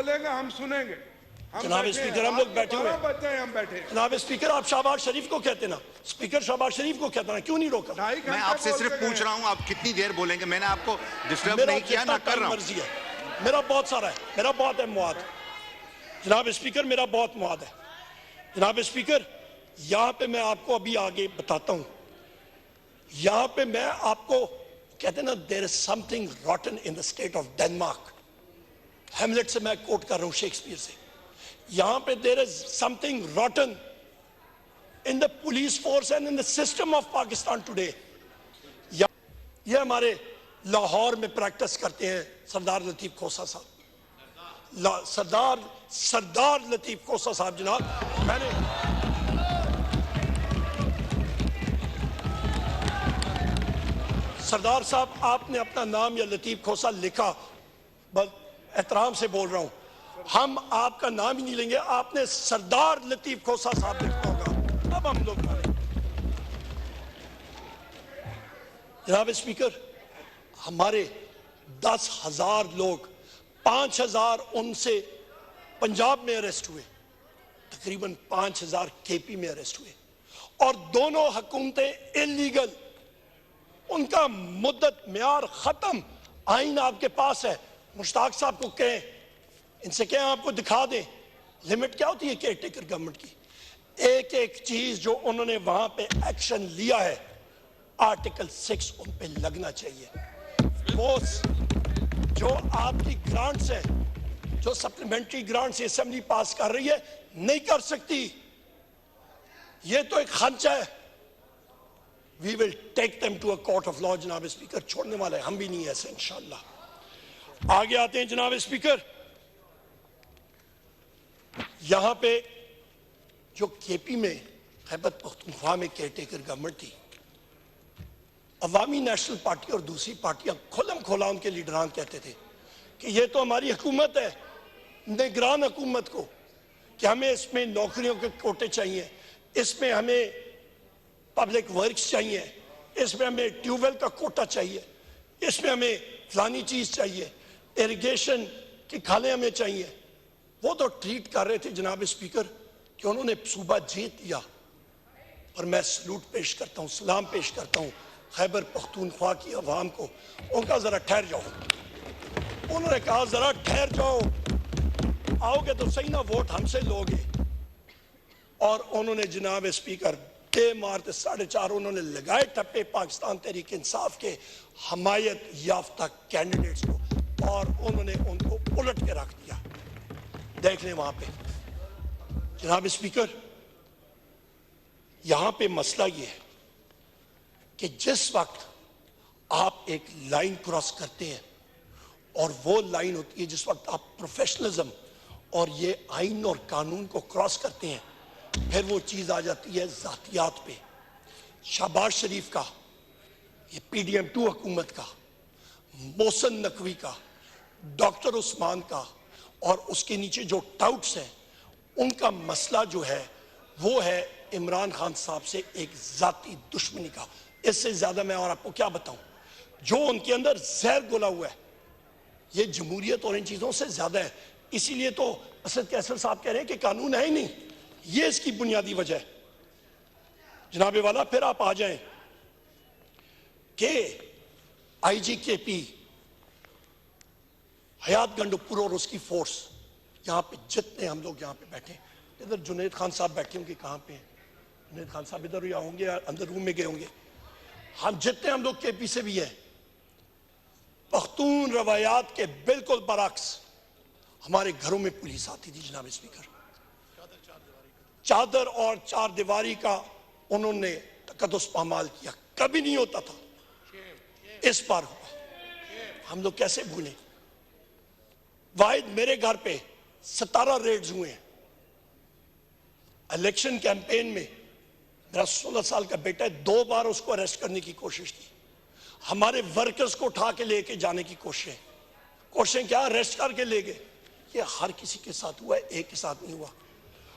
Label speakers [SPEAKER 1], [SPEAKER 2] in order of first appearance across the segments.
[SPEAKER 1] बोलेगा हम सुनेंगे।
[SPEAKER 2] जनाब स्पीकर, हम लोग बैठे हुए
[SPEAKER 1] हैं, हम बैठे।
[SPEAKER 2] जनाब स्पीकर, आप शहबाज शरीफ को कहते ना, स्पीकर शहबाज शरीफ को कहता ना, क्यों नहीं रोका?
[SPEAKER 3] मैं आपसे सिर्फ पूछ रहा हूं आप कितनी देर बोलेंगे, मैंने आपको डिस्टर्ब नहीं किया, ना कर रहा हूं।
[SPEAKER 2] मर्जी है, मेरा बहुत सारा है, मेरा बहुत है मुआद। जनाब स्पीकर, मेरा बहुत मुआद है। जनाब स्पीकर, यहां पे मैं आपको अभी आगे बताता हूं, यहां पे मैं आपको कहते ना, there is something rotten in the state of Denmark. Hamlet से मैं कोट कर रहा हूं, शेक्सपियर से। यहां पे there is something rotten in the police force and in the system of Pakistan today. ये हमारे लाहौर में प्रैक्टिस करते हैं सरदार लतीफ खोसा साहब, सरदार लतीफ खोसा साहब। जनाब मैंने सरदार साहब, आपने अपना नाम या लतीफ खोसा लिखा, बस एहतराम से बोल रहा हूं, हम आपका नाम ही नहीं लेंगे, आपने सरदार लतीफ खोसा साहब लिखा होगा, अब हम लोग माने। जनाब स्पीकर, हमारे 10,000 लोग, 5,000 उनसे पंजाब में अरेस्ट हुए, तकरीबन 5,000 केपी में अरेस्ट हुए, और दोनों हुकूमतें इलीगल, उनका मुद्दत म्यार खत्म। आइन आपके पास है, मुश्ताक साहब को कहें, इनसे कहें आपको दिखा दें लिमिट क्या होती है केयर टेकर गवर्नमेंट की। एक एक चीज जो उन्होंने वहां पे एक्शन लिया है, आर्टिकल 6 उन पे लगना चाहिए। वो जो आपकी ग्रांट्स है, जो सप्लीमेंट्री ग्रांट्स असेंबली पास कर रही है, नहीं कर सकती, ये तो एक खंचा है। We will take them to a court of law. जनाब स्पीकर, छोड़ने वाले हम भी नहीं ऐसे, इंशाअल्लाह। आगे आते हैं जनाब स्पीकर, यहां पे जो केपी में खैबर पख्तूनख्वा में केयरटेकर गवर्नमेंट थी, अवामी नेशनल पार्टी और दूसरी पार्टियां खुलम खोला उनके लीडरान कहते थे कि ये तो हमारी हुकूमत है, निगरान हुकूमत को, कि हमें इसमें नौकरियों के कोटे चाहिए, इसमें हमें पब्लिक वर्क्स चाहिए, इसमें हमें ट्यूबवेल का कोटा चाहिए, इसमें हमें फलानी चीज चाहिए, इरिगेशन की खाले हमें चाहिए। वो तो ट्रीट कर रहे थे जनाब स्पीकर कि उन्होंने सूबा जीत लिया, और मैं सलूट पेश करता हूं, सलाम पेश करता हूं खैबर पख्तूनख्वा की अवाम को। उनका जरा ठहर जाओ, उन्होंने कहा जरा ठहर जाओ, आओगे तो सही ना, वोट हमसे लोगे। और उन्होंने जनाब स्पीकर मारते 4.5 उन्होंने लगाए ठप्पे पाकिस्तान तहरीक इंसाफ के हमायत याफ्ता कैंडिडेट्स को, और उन्होंने उनको उलट के रख दिया। देख लें वहां पे जनाब स्पीकर, यहां पे मसला ये है कि जिस वक्त आप एक लाइन क्रॉस करते हैं, और वो लाइन होती है जिस वक्त आप प्रोफेशनलिज्म और ये आइन और कानून को क्रॉस करते हैं, फिर वो चीज आ जाती है जातियात पे। शहबाज शरीफ का, ये PDM2 हुकूमत का, मोहसिन नकवी का, डॉक्टर उस्मान का, और उसके नीचे जो टाउट्स हैं, उनका मसला जो है वो है इमरान खान साहब से एक जाती दुश्मनी का। इससे ज्यादा मैं और आपको क्या बताऊं, जो उनके अंदर जहर घुला हुआ है, ये जमहूरियत और इन चीजों से ज्यादा है। इसीलिए तो असद कैसर साहब कह रहे हैं कि कानून है ही नहीं, ये इसकी बुनियादी वजह है। जनाबे वाला, फिर आप आ जाएं कि IG KP हयात गंडोपुर और उसकी फोर्स, यहां पे जितने हम लोग यहां पे बैठे, इधर जुनैद खान साहब बैठे होंगे, कहां पे जुनैद खान साहब इधर या होंगे या अंदर रूम में गए होंगे। हम जितने हम लोग KP से भी हैं, पख्तून रवायात के बिल्कुल बरक्स हमारे घरों में पुलिस आती थी जनाब स्पीकर, चादर और चार दीवारी का उन्होंने तकद्दुस पामाल किया, कभी नहीं होता था, इस बार हुआ। हम लोग कैसे भूलें। वाहिद मेरे घर पे 17 रेड्स हुए हैं। इलेक्शन कैंपेन में मेरा 16 साल का बेटा है, 2 बार उसको अरेस्ट करने की कोशिश की, हमारे वर्कर्स को उठा के लेके जाने की कोशिशें क्या, अरेस्ट करके ले गए। ये हर किसी के साथ हुआ है, एक के साथ नहीं हुआ।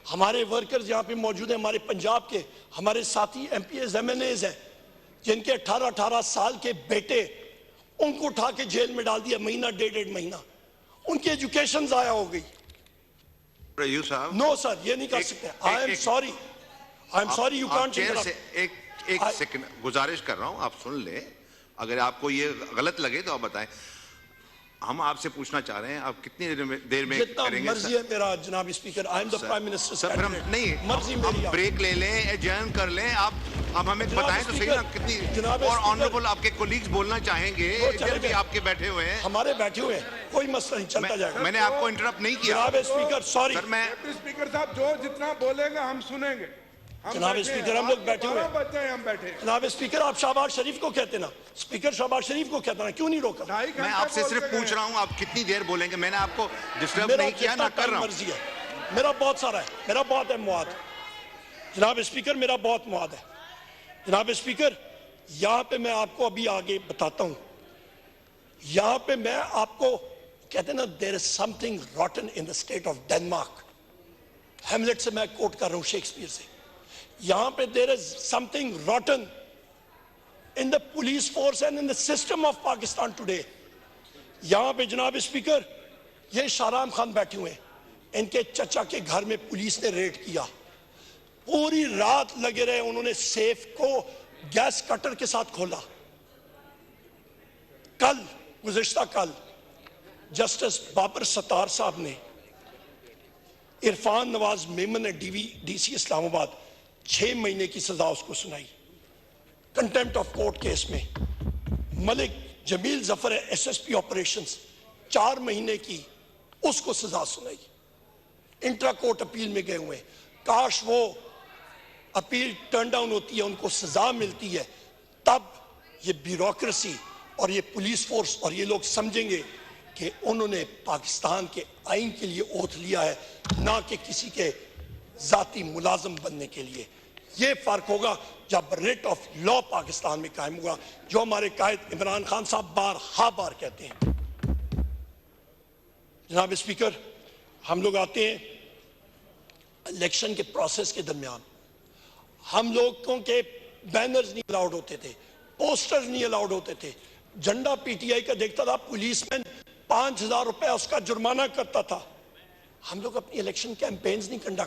[SPEAKER 2] हमारे वर्कर्स यहाँ पे मौजूद हैं, हमारे पंजाब के हमारे साथी MPs MNAs हैं, जिनके 18-18 साल के बेटे, उनको उठा के जेल में डाल दिया, महीना 1.5 महीना। उनकी एजुकेशन जाया हो गई।
[SPEAKER 3] रयूफ साहब,
[SPEAKER 2] नो सर, ये नहीं कर सकते। I am sorry, you can't.
[SPEAKER 3] Chair से एक सेकंड गुजारिश कर रहा हूं, आप सुन ले। अगर आपको ये गलत लगे तो आप बताएं। हम आपसे पूछना चाह रहे हैं, आप कितनी देर में
[SPEAKER 2] जितना
[SPEAKER 3] करेंगे?
[SPEAKER 2] मर्जी है मेरा जनाब speaker, I am the prime minister.
[SPEAKER 3] Sir, फिर हम नहीं,
[SPEAKER 2] मर्जी
[SPEAKER 3] हम
[SPEAKER 2] मेरी।
[SPEAKER 3] ब्रेक ले लें, एडजर्न कर लें। आप हमें बताएं तो सही ना कितनी।
[SPEAKER 2] जनाब
[SPEAKER 3] और
[SPEAKER 2] स्पीकर,
[SPEAKER 3] ऑनरेबल आपके कोलीग्स बोलना चाहेंगे, इधर भी आपके बैठे हुए हैं।
[SPEAKER 2] हमारे बैठे हुए हैं, कोई मसला नहीं, चलता जाएगा।
[SPEAKER 3] मैंने आपको इंटरप्ट नहीं किया।
[SPEAKER 2] जनाब स्पीकर सॉरी।
[SPEAKER 3] सर, मैं
[SPEAKER 1] स्पीकर साहब जो जितना बोलेगा हम सुनेंगे।
[SPEAKER 2] जनाब स्पीकर, हम लोग बैठे हुए हैं।
[SPEAKER 1] बच्चे हम बैठे।
[SPEAKER 2] जनाब स्पीकर, आप शहबाज शरीफ को कहते ना, स्पीकर शहबाज शरीफ को कहता ना, क्यों नहीं रोका?
[SPEAKER 3] मैं आपसे सिर्फ पूछ रहा हूं, आप कितनी देर बोलेंगे? मैंने आपको डिस्टर्ब
[SPEAKER 2] मेरा
[SPEAKER 3] नहीं किया, ना कर रहा हूं।
[SPEAKER 2] मर्जी है, मेरा बहुत सारा है, मेरा बहुत है मुआद। जनाब स्पीकर, मेरा बहुत मुआद है। जनाब स्पीकर, यहां पे मैं आपको अभी आगे बताता हूं। यहां पे मैं आपको कहते ना, there is something rotten in the state of Denmark. Hamlet से मैं कोट कर रहा हूं, शेक्सपियर से। यहां पे there is something rotten in the police force and in the system of Pakistan today. यहां पे जनाब स्पीकर, ये शाहराम खान बैठे हुए हैं, इनके चचा के घर में पुलिस ने रेड किया। पूरी रात लगे रहे, उन्होंने सेफ को गैस कटर के साथ खोला। कल, गुज़िश्ता कल, जस्टिस बाबर सत्तार साहब ने इरफान नवाज मेमन ने डीसी इस्लामाबाद 6 महीने की सजा उसको सुनाई कंटेम्प्ट ऑफ कोर्ट केस में। मलिक जमील जफर एसएसपी ऑपरेशंस 4 महीने की उसको सजा सुनाई। इंट्रा कोर्ट अपील में गए हुए। काश वो अपील टर्न डाउन होती है, उनको सजा मिलती है, तब ये ब्यूरोक्रेसी और ये पुलिस फोर्स और ये लोग समझेंगे कि उन्होंने पाकिस्तान के आइन के लिए ओथ लिया है, ना कि किसी के जाती मुलाजम बनने के लिए। ये फर्क होगा जब रेट ऑफ लॉ पाकिस्तान में कायम होगा, जो हमारे कायद इमरान खान साहब बार कहते हैं। जनाब स्पीकर, हम लोग आते हैं इलेक्शन के प्रोसेस के दरमियान। हम लोगों के बैनर्स नहीं अलाउड होते थे, पोस्टर्स नहीं अलाउड होते थे। झंडा पीटीआई का देखता था, पुलिसमैन 5,000 रुपए उसका जुर्माना करता था। हम लोग अपनी इलेक्शन कैंपेन्स नहीं कंडक्ट